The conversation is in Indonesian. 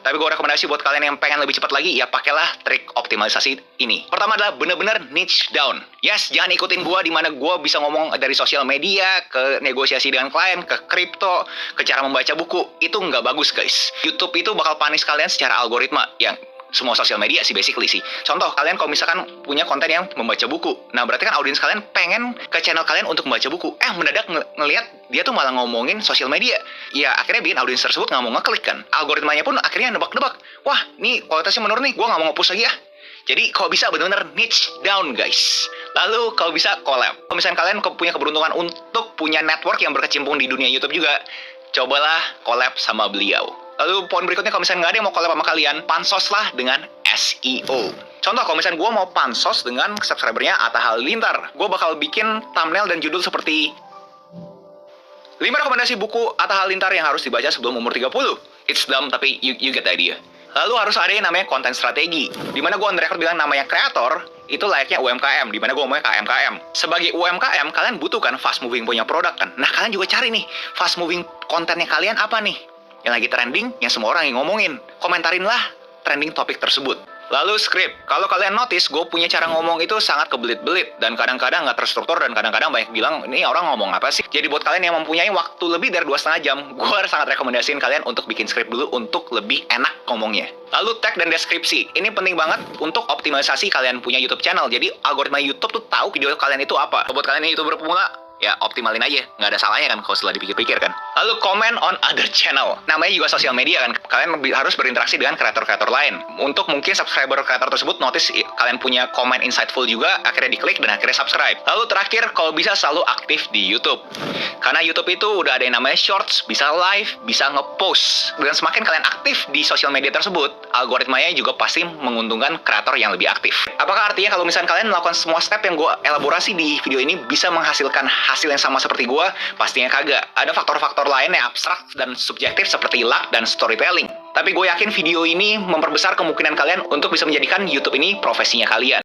Tapi gue rekomendasi buat kalian yang pengen lebih cepat lagi, ya pakailah trik optimalisasi ini. Pertama adalah bener-bener niche down. Yes, jangan ikutin gue di mana gue bisa ngomong dari sosial media, ke negosiasi dengan klien, ke kripto, ke cara membaca buku. Itu nggak bagus guys. YouTube itu bakal panis kalian secara algoritma, yang semua sosial media sih basically sih. Contoh, kalian kalau misalkan punya konten yang membaca buku, nah berarti kan audiens kalian pengen ke channel kalian untuk membaca buku. Mendadak ngelihat dia tuh malah ngomongin sosial media. Ya akhirnya bikin audiens tersebut nggak mau ngeklik kan. Algoritmanya pun akhirnya nebak-nebak. Wah, nih kualitasnya menurun nih, gue nggak mau nge-push lagi ya. Jadi kalau bisa benar-benar niche down guys. Lalu kalau bisa collab. Kalau misalkan kalian punya keberuntungan untuk punya network yang berkecimpung di dunia YouTube juga, cobalah collab sama beliau. Lalu poin berikutnya, kalau misalnya nggak ada yang mau collab sama kalian, pansoslah dengan SEO. Contoh, kalau misalnya gue mau pansos dengan subscribernya Atta Halilintar, gue bakal bikin thumbnail dan judul seperti 5 rekomendasi buku Atta Halilintar yang harus dibaca sebelum umur 30. It's dumb, tapi you get the idea. Lalu harus ada yang namanya konten strategi, dimana gue on the record bilang namanya kreator itu layaknya UMKM, dimana gue ngomongnya KMKM. Sebagai UMKM, kalian butuh kan fast moving punya produk kan. Nah, kalian juga cari nih fast moving kontennya kalian apa nih yang lagi trending, yang semua orang yang ngomongin. Komentarinlah trending topik tersebut. Lalu script. Kalau kalian notice, gue punya cara ngomong itu sangat kebelit-belit, dan kadang-kadang nggak terstruktur, dan kadang-kadang banyak bilang, ini orang ngomong apa sih? Jadi buat kalian yang mempunyai waktu lebih dari 2,5 jam, gue sangat rekomendasiin kalian untuk bikin script dulu untuk lebih enak ngomongnya. Lalu tag dan deskripsi. Ini penting banget untuk optimalisasi kalian punya YouTube channel. Jadi algoritma YouTube tuh tahu video kalian itu apa. Buat kalian yang YouTuber pemula, ya optimalin aja, nggak ada salahnya kan kalau setelah dipikir-pikir kan. Lalu comment on other channel, namanya juga sosial media kan, kalian harus berinteraksi dengan kreator-kreator lain. Untuk mungkin subscriber kreator tersebut notice kalian punya comment insightful juga, akhirnya diklik dan akhirnya subscribe. Lalu terakhir, kalau bisa selalu aktif di YouTube. Karena YouTube itu udah ada yang namanya shorts, bisa live, bisa ngepost. Dan semakin kalian aktif di sosial media tersebut, algoritmanya juga pasti menguntungkan kreator yang lebih aktif. Apakah artinya kalau misalnya kalian melakukan semua step yang gue elaborasi di video ini bisa menghasilkan hasil yang sama seperti gue? Pastinya kagak. Ada faktor-faktor lain yang abstrak dan subjektif seperti luck dan storytelling. Tapi gue yakin video ini memperbesar kemungkinan kalian untuk bisa menjadikan YouTube ini profesinya kalian.